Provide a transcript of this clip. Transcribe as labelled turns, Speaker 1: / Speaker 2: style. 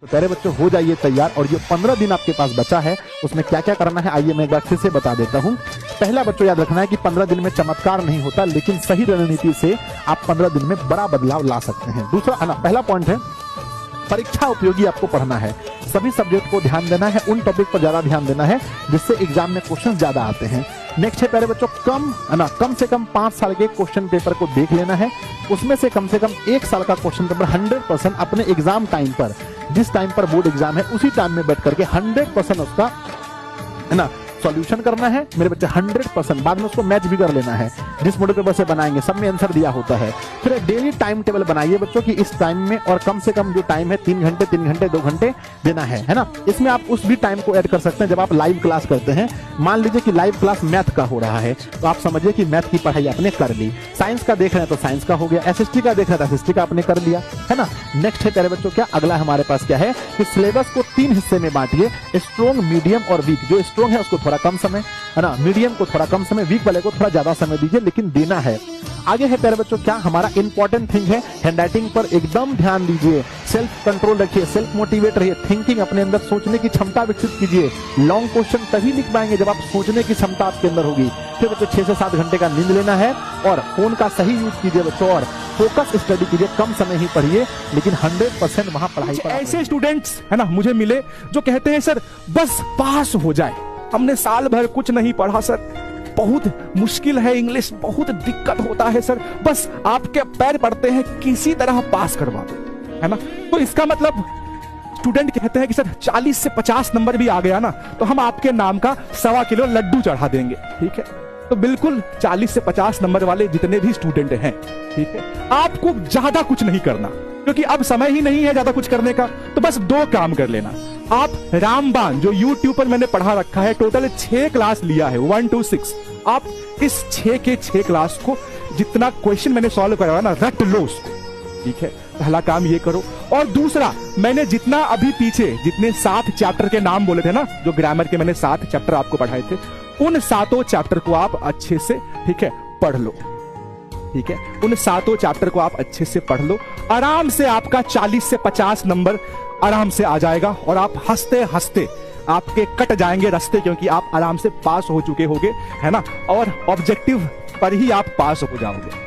Speaker 1: तो प्यारे बच्चों हो जाइए तैयार। और ये 15 दिन आपके पास बचा है, उसमें क्या क्या करना है आइए मैं एक बार फिर से बता देता हूँ। पहला बच्चों याद रखना है कि 15 दिन में चमत्कार नहीं होता, लेकिन सही रणनीति से आप 15 दिन में बड़ा बदलाव ला सकते हैं। दूसरा पहला पॉइंट है परीक्षा उपयोगी आपको पढ़ना है। सभी सब्जेक्ट को ध्यान देना है, उन टॉपिक पर ज्यादा ध्यान देना है जिससे एग्जाम में क्वेश्चन ज्यादा आते हैं। नेक्स्ट है प्यारे बच्चों कम से कम 5 साल के क्वेश्चन पेपर को देख लेना है। उसमें से कम 1 साल का क्वेश्चन पेपर 100% अपने एग्जाम टाइम पर, जिस टाइम पर बोर्ड एग्जाम है उसी टाइम में बैठ करके 100% उसका सॉल्यूशन करना है मेरे बच्चे। 100% बाद में उसको मैच भी कर लेना है, जिस मॉडल पेपर से बनाएंगे सब में आंसर दिया होता है। फिर डेली टाइम टेबल बनाइए बच्चों की इस टाइम में, और कम से कम जो टाइम है 3 घंटे 2 घंटे देना है ना। इसमें आप उस भी टाइम को ऐड कर सकते हैं जब आप लाइव क्लास करते हैं। मान लीजिए कि लाइव क्लास मैथ का हो रहा है तो आप समझिए कि मैथ की पढ़ाई आपने कर ली। साइंस का देख रहे हैं तो साइंस का हो गया, एसएसटी का देख रहे हैं तो एसएसटी का आपने कर लिया, है ना। नेक्स्ट है प्यारे बच्चों क्या अगला हमारे पास क्या है कि सिलेबस को 3 हिस्से में बांटिए, स्ट्रॉन्ग, मीडियम और वीक। जो स्ट्रॉन्ग है उसको थोड़ा कम समय, है ना, मीडियम को थोड़ा कम समय, वीक वाले को थोड़ा ज्यादा समय दीजिए, लेकिन देना है। आगे है प्यारे बच्चों क्या हमारा इंपॉर्टेंट थिंग है हैंडराइटिंग पर एकदम ध्यान दीजिए, सेल्फ कंट्रोल रखिए, सेल्फ मोटिवेट रहिए, थिंकिंग अपने अंदर सोचने की क्षमता विकसित कीजिए। लॉन्ग क्वेश्चन तभी लिख पाएंगे जब आप सोचने की क्षमता आपके अंदर होगी। फिर बच्चों 6 से 7 घंटे का नींद लेना है, और फोन का सही यूज कीजिए बच्चों, और फोकस स्टडी कीजिए, कम समय ही पढ़िए लेकिन 100% वहां पढ़ाई पर।
Speaker 2: ऐसे स्टूडेंट्स है ना मुझे मिले जो कहते हैं सर बस पास हो जाए, हमने साल भर कुछ नहीं पढ़ा सर, बहुत मुश्किल है इंग्लिश, बहुत दिक्कत होता है सर, बस आपके पैर पड़ते हैं किसी तरह पास करवा दो, है ना। तो इसका मतलब स्टूडेंट कहते हैं कि सर 40 से 50 नंबर भी आ गया ना तो हम आपके नाम का 1.25 किलो लड्डू चढ़ा देंगे, ठीक है। तो बिल्कुल 40 से 50 नंबर वाले जितने भी स्टूडेंट हैं, ठीक है, आपको ज्यादा कुछ नहीं करना क्योंकि अब समय ही नहीं है ज्यादा कुछ करने का। तो बस 2 काम कर लेना। आप रामबाण जो YouTube पर मैंने पढ़ा रखा है, टोटल 6 क्लास लिया है 1 to 6। आप इस 6 के 6 क्लास को जितना क्वेश्चन मैंने सॉल्व करवाया ना रट लो उसको, ठीक है। पहला काम ये करो। और दूसरा, मैंने जितना अभी पीछे जितने 7 चैप्टर के नाम बोले थे ना, जो ग्रामर के मैंने 7 चैप्टर आपको पढ़ाए थे, उन 7 चैप्टर को आप अच्छे से, ठीक है, पढ़ लो, ठीक है। उन 7 चैप्टर को आप अच्छे से पढ़ लो, आराम से आपका 40 से 50 नंबर आराम से आ जाएगा, और आप हंसते हंसते आपके कट जाएंगे रास्ते, क्योंकि आप आराम से पास हो चुके होंगे, है ना, और ऑब्जेक्टिव पर ही आप पास हो जाओगे।